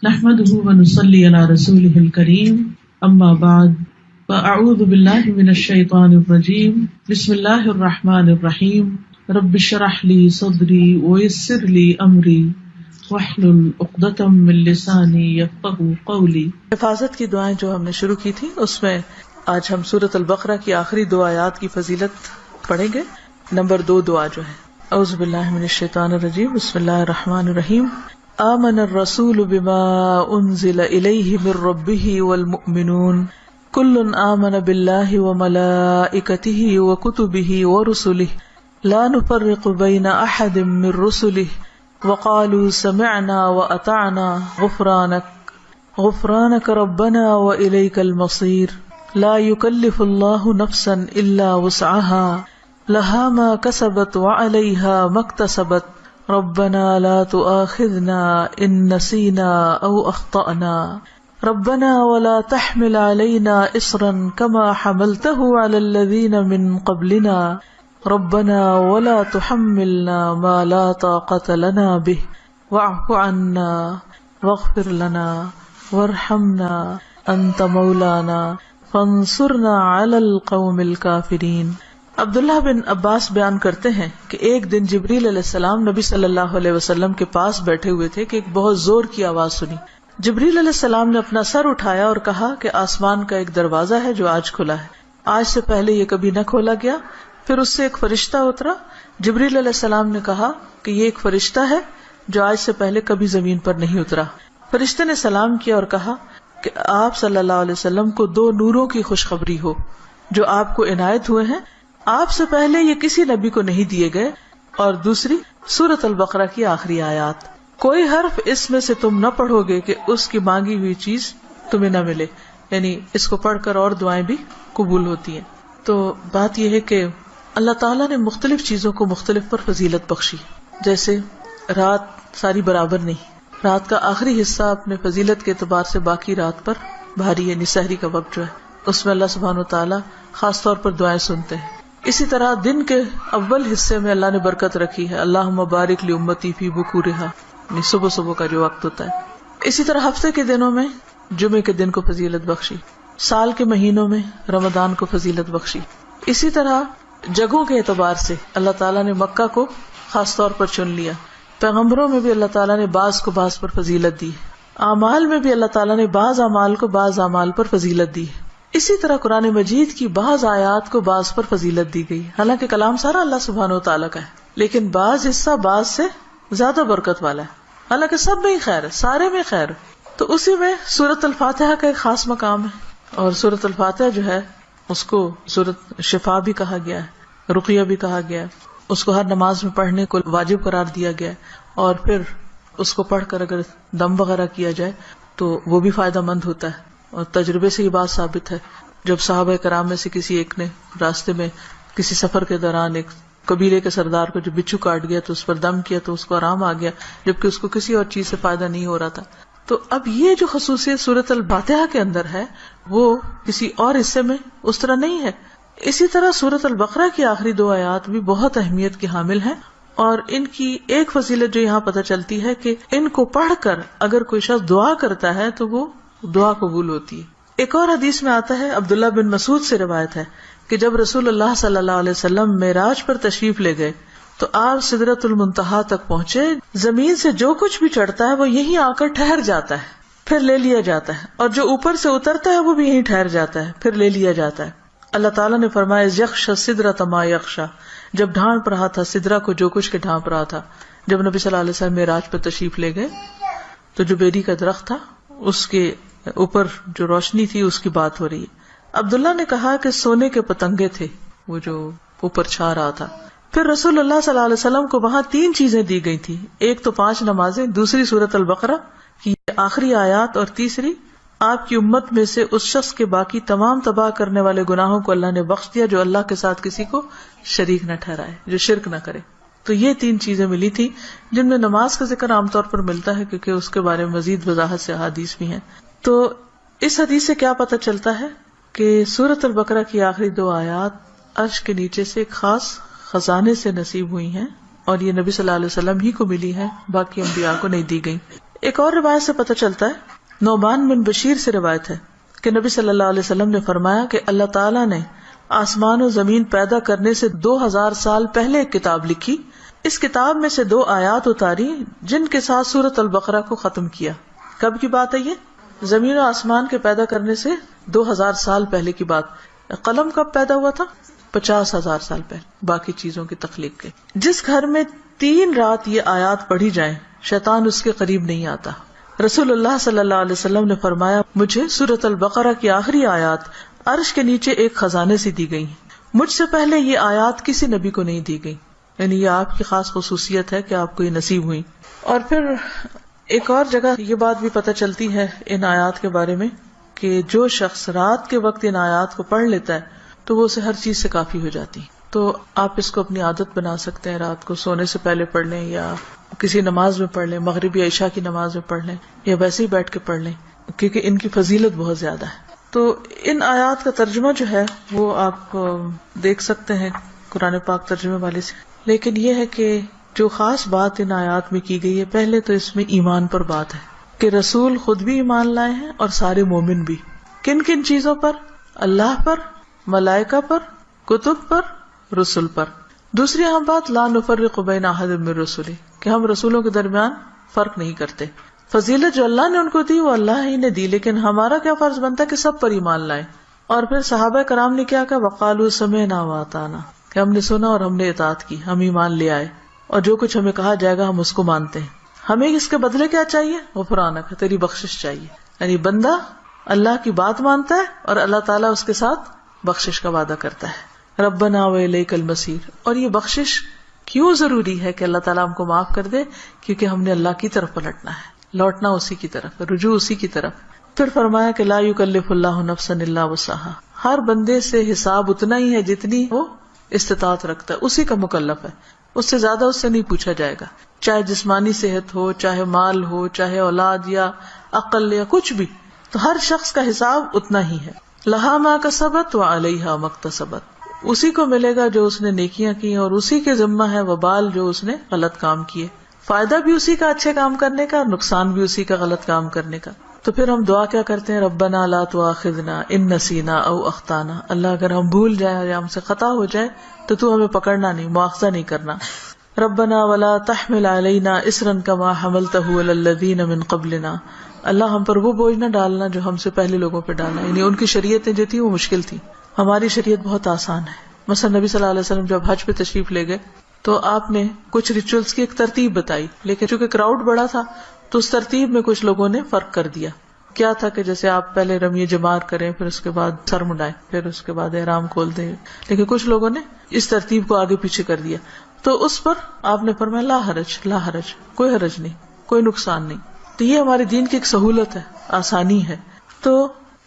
نحمده ونصلي على رسوله الكريم اما بعد فاعوذ بالله من الشيطان الرجيم بسم الله الرحمن الرحيم رب اشرح لي صدري ويسر لي امري واحلل عقدة من لساني يفقهوا قولي۔ حفاظت کی دعائیں جو ہم نے شروع کی تھی اس میں آج ہم سورۃ البقرہ کی آخری دو آیات کی فضیلت پڑھیں گے۔ نمبر 2 دعا جو ہے اعوذ باللہ من الشیطان الرجیم بسم اللہ الرحمن الرحیم آمن الرسول بما انزل الیہ من ربہ والمؤمنون کل آمن باللہ وملائکتہ وکتبہ ورسلہ لا نفرق بین احد من رسلہ وقالوا سمعنا واطعنا غفرانک ربنا والیک المصیر لا یکلف اللہ نفسا الا وسعها لها ما كسبت وعليها ما اكتسبت ربنا لا تؤاخذنا إن نسينا أو أخطأنا ربنا ولا تحمل علينا إصرا كما حملته على الذين من قبلنا ربنا ولا تحملنا ما لا طاقة لنا به واعف عنا واغفر لنا وارحمنا أنت مولانا فانصرنا على القوم الكافرين۔ عبداللہ بن عباس بیان کرتے ہیں کہ ایک دن جبریل علیہ السلام نبی صلی اللہ علیہ وسلم کے پاس بیٹھے ہوئے تھے کہ ایک بہت زور کی آواز سنی۔ جبریل علیہ السلام نے اپنا سر اٹھایا اور کہا کہ آسمان کا ایک دروازہ ہے جو آج کھلا ہے، آج سے پہلے یہ کبھی نہ کھولا گیا۔ پھر اس سے ایک فرشتہ اترا۔ جبریل علیہ السلام نے کہا کہ یہ ایک فرشتہ ہے جو آج سے پہلے کبھی زمین پر نہیں اترا۔ فرشتے نے سلام کیا اور کہا کہ آپ صلی اللہ علیہ وسلم کو 2 نوروں کی خوشخبری ہو جو آپ کو عنایت ہوئے ہیں، آپ سے پہلے یہ کسی نبی کو نہیں دیے گئے، اور دوسری سورۃ البقرہ کی آخری آیات، کوئی حرف اس میں سے تم نہ پڑھو گے کہ اس کی مانگی ہوئی چیز تمہیں نہ ملے، یعنی اس کو پڑھ کر اور دعائیں بھی قبول ہوتی ہیں۔ تو بات یہ ہے کہ اللہ تعالیٰ نے مختلف چیزوں کو مختلف پر فضیلت بخشی، جیسے رات ساری برابر نہیں، رات کا آخری حصہ اپنے فضیلت کے اعتبار سے باقی رات پر بھاری، یعنی سحری کا وقت جو ہے اس میں اللہ سبحانہ و تعالیٰ خاص طور پر دعائیں سنتے ہیں۔ اسی طرح دن کے اول حصے میں اللہ نے برکت رکھی ہے، اللہم بارک لی امتی فی بکورہا، یعنی صبح صبح کا جو وقت ہوتا ہے۔ اسی طرح ہفتے کے دنوں میں جمعے کے دن کو فضیلت بخشی، سال کے مہینوں میں رمضان کو فضیلت بخشی۔ اسی طرح جگہوں کے اعتبار سے اللہ تعالیٰ نے مکہ کو خاص طور پر چن لیا، پیغمبروں میں بھی اللہ تعالیٰ نے بعض کو بعض پر فضیلت دی، اعمال میں بھی اللہ تعالیٰ نے بعض اعمال کو بعض اعمال پر فضیلت دی۔ اسی طرح قرآن مجید کی بعض آیات کو بعض پر فضیلت دی گئی، حالانکہ کلام سارا اللہ سبحانہ و تعالیٰ کا ہے، لیکن بعض حصہ بعض سے زیادہ برکت والا ہے، حالانکہ سب میں ہی خیر ہے، سارے میں خیر ہے۔ تو اسی میں سورۃ الفاتحہ کا ایک خاص مقام ہے، اور سورۃ الفاتحہ جو ہے اس کو سورۃ شفا بھی کہا گیا ہے، رقیہ بھی کہا گیا ہے، اس کو ہر نماز میں پڑھنے کو واجب قرار دیا گیا ہے، اور پھر اس کو پڑھ کر اگر دم وغیرہ کیا جائے تو وہ بھی فائدہ مند ہوتا ہے، اور تجربے سے یہ بات ثابت ہے۔ جب صحابہ کرام میں سے کسی ایک نے راستے میں کسی سفر کے دوران ایک قبیلے کے سردار کو جو بچھو کاٹ گیا تو اس پر دم کیا تو اس کو آرام آ گیا، جبکہ اس کو کسی اور چیز سے فائدہ نہیں ہو رہا تھا۔ تو اب یہ جو خصوصیت سورۃ الفاتحہ کے اندر ہے وہ کسی اور حصے میں اس طرح نہیں ہے۔ اسی طرح سورۃ البقرہ کی آخری 2 آیات بھی بہت اہمیت کی حامل ہیں، اور ان کی ایک فضیلت جو یہاں پتہ چلتی ہے کہ ان کو پڑھ کر اگر کوئی شخص دعا کرتا ہے تو وہ دعا قبول ہوتی ہے۔ ایک اور حدیث میں آتا ہے، عبداللہ بن مسعود سے روایت ہے کہ جب رسول اللہ صلی اللہ علیہ وسلم معراج پر تشریف لے گئے تو آپ سدرۃ المنتہا تک پہنچے، زمین سے جو کچھ بھی چڑھتا ہے وہ یہیں آ کر ٹھہر جاتا ہے، پھر لے لیا جاتا ہے، اور جو اوپر سے اترتا ہے وہ بھی یہیں ٹھہر جاتا ہے، پھر لے لیا جاتا ہے۔ اللہ تعالیٰ نے فرمایا یخشى السدرۃ ما یخشى، جب ڈھانپ رہا تھا سدرہ کو جو کچھ کے ڈھانپ رہا تھا۔ جب نبی صلی اللہ علیہ وسلم معراج پر تشریف لے گئے تو جو بیری کا درخت تھا اس کے اوپر جو روشنی تھی اس کی بات ہو رہی ہے۔ عبداللہ نے کہا کہ سونے کے پتنگے تھے وہ جو اوپر چھا رہا تھا۔ پھر رسول اللہ صلی اللہ علیہ وسلم کو وہاں 3 چیزیں دی گئی تھی، ایک تو 5 نمازیں، دوسری سورۃ البقرہ کی آخری آیات، اور تیسری آپ کی امت میں سے اس شخص کے باقی تمام تباہ کرنے والے گناہوں کو اللہ نے بخش دیا جو اللہ کے ساتھ کسی کو شریک نہ ٹھہرائے، جو شرک نہ کرے۔ تو یہ 3 چیزیں ملی تھی جن میں نماز کا ذکر عام طور پر ملتا ہے کیونکہ اس کے بارے میں مزید وضاحت سے احادیث بھی ہیں۔ تو اس حدیث سے کیا پتہ چلتا ہے کہ سورۃ البقرہ کی آخری 2 آیات عرش کے نیچے سے ایک خاص خزانے سے نصیب ہوئی ہیں، اور یہ نبی صلی اللہ علیہ وسلم ہی کو ملی ہے، باقی انبیاء کو نہیں دی گئی۔ ایک اور روایت سے پتہ چلتا ہے، نعمان بن بشیر سے روایت ہے کہ نبی صلی اللہ علیہ وسلم نے فرمایا کہ اللہ تعالیٰ نے آسمان و زمین پیدا کرنے سے 2000 سال پہلے ایک کتاب لکھی، اس کتاب میں سے 2 آیات اتاری جن کے ساتھ سورۃ البقرہ کو ختم کیا۔ کب کی بات ہے یہ؟ زمین و آسمان کے پیدا کرنے سے 2000 سال پہلے کی بات۔ قلم کب پیدا ہوا تھا؟ 50,000 سال پہلے، باقی چیزوں کی تخلیق کے۔ جس گھر میں 3 رات یہ آیات پڑھی جائیں شیطان اس کے قریب نہیں آتا۔ رسول اللہ صلی اللہ علیہ وسلم نے فرمایا، مجھے سورۃ البقرہ کی آخری آیات عرش کے نیچے ایک خزانے سے دی گئی، مجھ سے پہلے یہ آیات کسی نبی کو نہیں دی گئی، یعنی یہ آپ کی خاص خصوصیت ہے کہ آپ کو یہ نصیب ہوئی۔ اور پھر ایک اور جگہ یہ بات بھی پتہ چلتی ہے ان آیات کے بارے میں کہ جو شخص رات کے وقت ان آیات کو پڑھ لیتا ہے تو وہ اسے ہر چیز سے کافی ہو جاتی۔ تو آپ اس کو اپنی عادت بنا سکتے ہیں، رات کو سونے سے پہلے پڑھ لیں یا کسی نماز میں پڑھ لیں، مغرب یا عشاء کی نماز میں پڑھ لیں یا ویسے ہی بیٹھ کے پڑھ لیں، کیونکہ ان کی فضیلت بہت زیادہ ہے۔ تو ان آیات کا ترجمہ جو ہے وہ آپ دیکھ سکتے ہیں قرآن پاک ترجمے والے سے، لیکن یہ ہے کہ جو خاص بات ان آیات میں کی گئی ہے، پہلے تو اس میں ایمان پر بات ہے کہ رسول خود بھی ایمان لائے ہیں اور سارے مومن بھی۔ کن کن چیزوں پر؟ اللہ پر، ملائکہ پر، کتب پر، رسول پر۔ دوسری اہم بات، لا نفرق بین احد من رسلہ، کہ ہم رسولوں کے درمیان فرق نہیں کرتے۔ فضیلت جو اللہ نے ان کو دی وہ اللہ ہی نے دی، لیکن ہمارا کیا فرض بنتا ہے کہ سب پر ایمان لائیں۔ اور پھر صحابہ کرام نے کیا کہا، وقالوا سمعنا واطعنا، کہ ہم نے سنا اور ہم نے اطاعت کی، ہم ایمان لے آئے اور جو کچھ ہمیں کہا جائے گا ہم اس کو مانتے ہیں۔ ہمیں اس کے بدلے کیا چاہیے؟ غفرانک، تیری بخشش چاہیے۔ یعنی بندہ اللہ کی بات مانتا ہے اور اللہ تعالیٰ اس کے ساتھ بخشش کا وعدہ کرتا ہے، ربنا والیک المصیر۔ اور یہ بخشش کیوں ضروری ہے کہ اللہ تعالیٰ ہم کو معاف کر دے؟ کیونکہ ہم نے اللہ کی طرف پلٹنا ہے، لوٹنا اسی کی طرف، رجوع اسی کی طرف۔ پھر فرمایا کہ لا یکلف اللہ نفسا الا وسعها، ہر بندے سے حساب اتنا ہی ہے جتنی وہ استطاعت رکھتا ہے، اسی کا مکلف ہے، اس سے زیادہ اس سے نہیں پوچھا جائے گا، چاہے جسمانی صحت ہو، چاہے مال ہو، چاہے اولاد یا عقل یا کچھ بھی، تو ہر شخص کا حساب اتنا ہی ہے۔ لہا ما کسبت وعلیہا ما اکتسبت، اسی کو ملے گا جو اس نے نیکیاں کی اور اسی کے ذمہ ہے وبال جو اس نے غلط کام کیے، فائدہ بھی اسی کا اچھے کام کرنے کا اور نقصان بھی اسی کا غلط کام کرنے کا۔ تو پھر ہم دعا کیا کرتے ہیں، ربنا لا تؤاخذنا ان نسینا او اخطانا، اللہ اگر ہم بھول جائیں یا ہم سے خطا ہو جائے تو ہمیں پکڑنا نہیں، مؤاخذہ نہیں کرنا۔ ربنا ولا تحمل علینا اصرا کما حملتہ علی الذین من قبلنا، اللہ ہم پر وہ بوجھ نہ ڈالنا جو ہم سے پہلے لوگوں پہ ڈالا، یعنی ان کی شریعتیں جو تھی وہ مشکل تھی، ہماری شریعت بہت آسان ہے۔ مثلا نبی صلی اللہ علیہ وسلم جب حج پہ تشریف لے گئے تو آپ نے کچھ ریچولز کی ایک ترتیب بتائی، لیکن چونکہ کراؤڈ بڑا تھا تو اس ترتیب میں کچھ لوگوں نے فرق کر دیا۔ کیا تھا کہ جیسے آپ پہلے رمی جمار کریں، پھر اس کے بعد سر مڈائیں، پھر اس کے بعد احرام کھول دیں، لیکن کچھ لوگوں نے اس ترتیب کو آگے پیچھے کر دیا، تو اس پر آپ نے فرمایا لا حرج، لا حرج، کوئی حرج نہیں، کوئی نقصان نہیں۔ تو یہ ہمارے دین کی ایک سہولت ہے، آسانی ہے۔ تو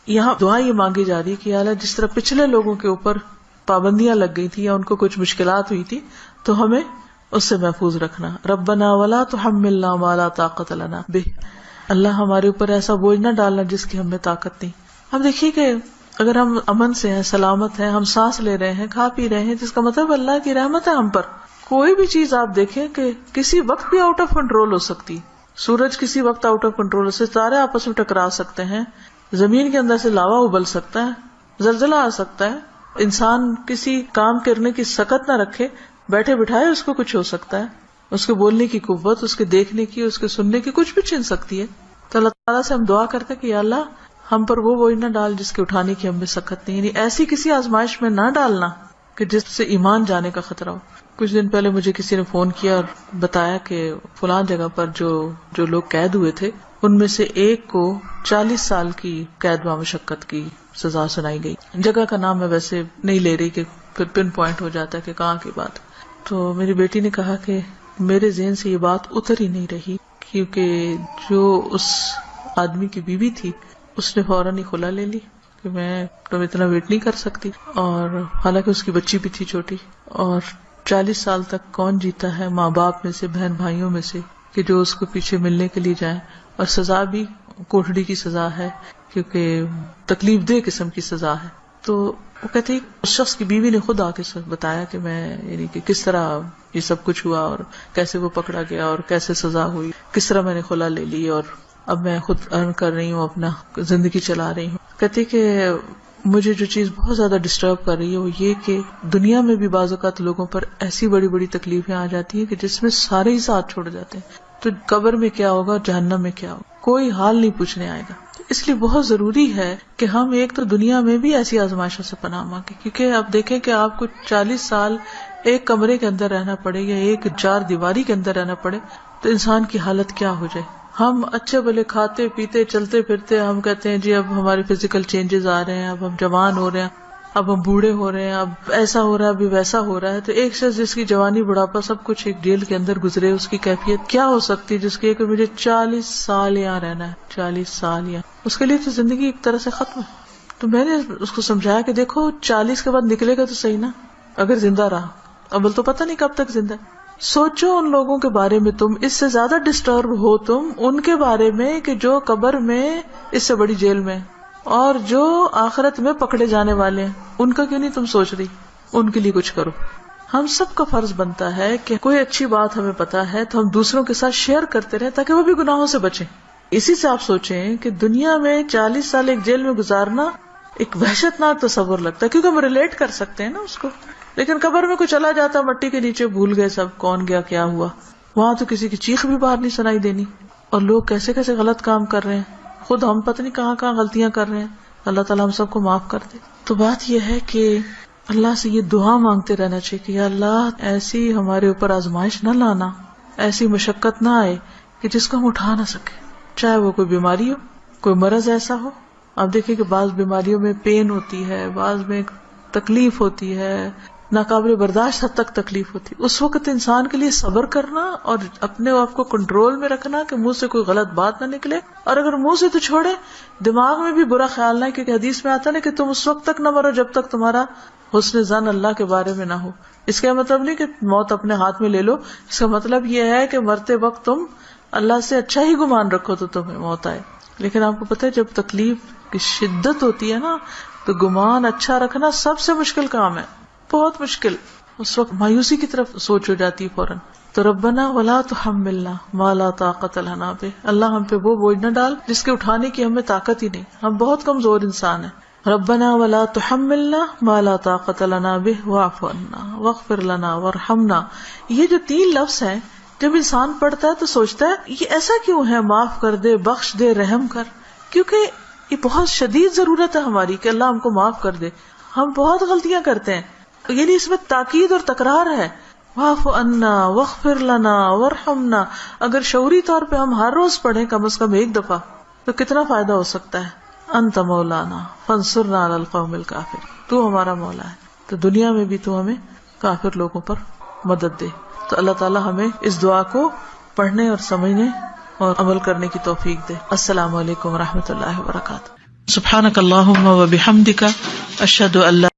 یہاں دعا یہ مانگی جا رہی کہ یا اللہ جس طرح پچھلے لوگوں کے اوپر پابندیاں لگ گئی تھی یا ان کو کچھ مشکلات ہوئی تھی تو ہمیں اس سے محفوظ رکھنا۔ ربنا ولا تحملنا ما لا طاقت لنا بہ، اللہ ہمارے اوپر ایسا بوجھ نہ ڈالنا جس کی ہمیں طاقت نہیں۔ اب دیکھیے کہ اگر ہم امن سے ہیں، سلامت ہیں، ہم سانس لے رہے ہیں، کھا پی رہے ہیں، جس کا مطلب اللہ کی رحمت ہے ہم پر۔ کوئی بھی چیز آپ دیکھیں کہ کسی وقت بھی آؤٹ آف کنٹرول ہو سکتی، سورج کسی وقت آؤٹ آف کنٹرول، ستارے آپس میں ٹکرا سکتے ہیں، زمین کے اندر سے لاوا ابل سکتا ہے، زلزلہ آ سکتا ہے، انسان کسی کام کرنے کی سکت نہ رکھے، بیٹھے بٹھائے اس کو کچھ ہو سکتا ہے، اس کے بولنے کی قوت، اس کے دیکھنے کی، اس کے سننے کی کچھ بھی چھن سکتی ہے۔ تو اللہ تعالیٰ سے ہم دعا کرتے ہیں کہ یا اللہ ہم پر وہ بوجھ نہ ڈال جس کے اٹھانے کی ہم میں سکت نہیں، یعنی ایسی کسی آزمائش میں نہ ڈالنا کہ جس سے ایمان جانے کا خطرہ ہو۔ کچھ دن پہلے مجھے کسی نے فون کیا اور بتایا کہ فلاں جگہ پر جو لوگ قید ہوئے تھے ان میں سے ایک کو 40 سال کی قید و مشقت کی سزا سنائی گئی۔ جگہ کا نام میں ویسے نہیں لے رہی کہ پھر پن پوائنٹ ہو جاتا ہے کہ کہاں کی بات۔ تو میری بیٹی نے کہا کہ میرے ذہن سے یہ بات اتر ہی نہیں رہی، کیونکہ جو اس آدمی کی بیوی تھی اس نے فوراً ہی خلا لے لی کہ میں تم اتنا ویٹ نہیں کر سکتی، اور حالانکہ اس کی بچی بھی تھی چھوٹی، اور 40 سال تک کون جیتا ہے ماں باپ میں سے، بہن بھائیوں میں سے، کہ جو اس کو پیچھے ملنے کے لیے جائیں، اور سزا بھی کوٹھڑی کی سزا ہے کیونکہ تکلیف دہ قسم کی سزا ہے۔ تو وہ کہتے ہیں اس شخص کی بیوی نے خود آ کے بتایا کہ میں یعنی کہ کس طرح یہ سب کچھ ہوا اور کیسے وہ پکڑا گیا اور کیسے سزا ہوئی، کس طرح میں نے خلا لے لی اور اب میں خود ارن کر رہی ہوں، اپنا زندگی چلا رہی ہوں. کہتے کہ مجھے جو چیز بہت زیادہ ڈسٹرب کر رہی ہے وہ یہ کہ دنیا میں بھی بعض اوقات لوگوں پر ایسی بڑی بڑی تکلیفیں آ جاتی ہیں کہ جس میں سارے ہی ساتھ چھوڑ جاتے ہیں، تو قبر میں کیا ہوگا، جہنم میں کیا ہوگا، کوئی حال نہیں پوچھنے آئے گا. اس لیے بہت ضروری ہے کہ ہم ایک تو دنیا میں بھی ایسی آزمائشوں سے پناہ مانگیں، کیونکہ آپ دیکھیں کہ آپ کو 40 سال ایک کمرے کے اندر رہنا پڑے یا ایک 4 دیواری کے اندر رہنا پڑے تو انسان کی حالت کیا ہو جائے. ہم اچھے بھلے کھاتے پیتے چلتے پھرتے، ہم کہتے ہیں جی اب ہمارے فزیکل چینجز آ رہے ہیں، اب ہم جوان ہو رہے ہیں، اب ہم بوڑھے ہو رہے ہیں، اب ایسا ہو رہا ہے، ابھی ویسا ہو رہا ہے. تو ایک شخص جس کی جوانی بڑھاپا سب کچھ ایک جیل کے اندر گزرے، اس کی کیفیت کیا ہو سکتی ہے جس کی کہ مجھے 40 سال یہاں رہنا ہے، 40 سال یہاں. اس کے لیے تو زندگی ایک طرح سے ختم ہے. تو میں نے اس کو سمجھایا کہ دیکھو 40 کے بعد نکلے گا تو صحیح نا، اگر زندہ رہا، اول تو پتہ نہیں کب تک زندہ ہے. سوچو ان لوگوں کے بارے میں، تم اس سے زیادہ ڈسٹرب ہو تم ان کے بارے میں کہ جو قبر میں اس سے بڑی جیل میں اور جو آخرت میں پکڑے جانے والے ہیں، ان کا کیوں نہیں تم سوچ رہی؟ ان کے لیے کچھ کرو. ہم سب کا فرض بنتا ہے کہ کوئی اچھی بات ہمیں پتا ہے تو ہم دوسروں کے ساتھ شیئر کرتے رہیں تاکہ وہ بھی گناہوں سے بچیں. اسی سے آپ سوچیں کہ دنیا میں 40 سال ایک جیل میں گزارنا ایک وحشت ناک تصور لگتا ہے کیونکہ ہم ریلیٹ کر سکتے ہیں نا اس کو. لیکن قبر میں کوئی چلا جاتا مٹی کے نیچے، بھول گئے سب کون گیا کیا ہوا، وہاں تو کسی کی چیخ بھی باہر نہیں سنائی دینی. اور لوگ کیسے کیسے غلط کام کر رہے ہیں، خود ہم پتہ نہیں کہاں کہاں غلطیاں کر رہے ہیں. اللہ تعالیٰ ہم سب کو معاف کر دے. تو بات یہ ہے کہ اللہ سے یہ دعا مانگتے رہنا چاہیے کہ یا اللہ ایسی ہمارے اوپر آزمائش نہ لانا، ایسی مشقت نہ آئے کہ جس کو ہم اٹھا نہ سکے، چاہے وہ کوئی بیماری ہو، کوئی مرض ایسا ہو. آپ دیکھیں کہ بعض بیماریوں میں پین ہوتی ہے، بعض میں تکلیف ہوتی ہے، ناقابل برداشت حد تک تکلیف ہوتی. اس وقت انسان کے لیے صبر کرنا اور اپنے آپ کو کنٹرول میں رکھنا کہ منہ سے کوئی غلط بات نہ نکلے، اور اگر منہ سے تو چھوڑے دماغ میں بھی برا خیال نہ، کیونکہ حدیث میں آتا نا کہ تم اس وقت تک نہ مرو جب تک تمہارا حسن ظن اللہ کے بارے میں نہ ہو. اس کا مطلب نہیں کہ موت اپنے ہاتھ میں لے لو، اس کا مطلب یہ ہے کہ مرتے وقت تم اللہ سے اچھا ہی گمان رکھو تو تمہیں موت آئے. لیکن آپ کو پتہ ہے جب تکلیف کی شدت ہوتی ہے نا تو گمان اچھا رکھنا سب سے مشکل کام ہے، بہت مشکل. اس وقت مایوسی کی طرف سوچ ہو جاتی ہے فوراً. تو ربنا ولا تحملنا ما لا طاقت لنا بہ، اللہ ہم پہ وہ بوجھ نہ ڈال جس کے اٹھانے کی ہمیں طاقت ہی نہیں، ہم بہت کمزور انسان ہیں. ربنا ولا تحملنا ما لا طاقت لنا بہ واعف عنا واغفر لنا وارحمنا. یہ جو 3 لفظ ہیں جب انسان پڑھتا ہے تو سوچتا ہے یہ ایسا کیوں ہے، معاف کر دے، بخش دے، رحم کر، کیونکہ یہ بہت شدید ضرورت ہے ہماری کہ اللہ ہم کو معاف کر دے. ہم بہت غلطیاں کرتے ہیں، یعنی اس میں تاکید اور تکرار ہے. واعف عنا واغفر لنا وارحمنا اگر شعوری طور پہ ہم ہر روز پڑھیں کم از کم ایک دفعہ تو کتنا فائدہ ہو سکتا ہے. انت مولانا فانصرنا علی القوم الکافر، تو ہمارا مولا ہے تو دنیا میں بھی تو ہمیں کافر لوگوں پر مدد دے. تو اللہ تعالی ہمیں اس دعا کو پڑھنے اور سمجھنے اور عمل کرنے کی توفیق دے. السلام علیکم ورحمۃ اللہ وبرکاتہ. سبحانک اللہم و بحمدک، اشہد ان لا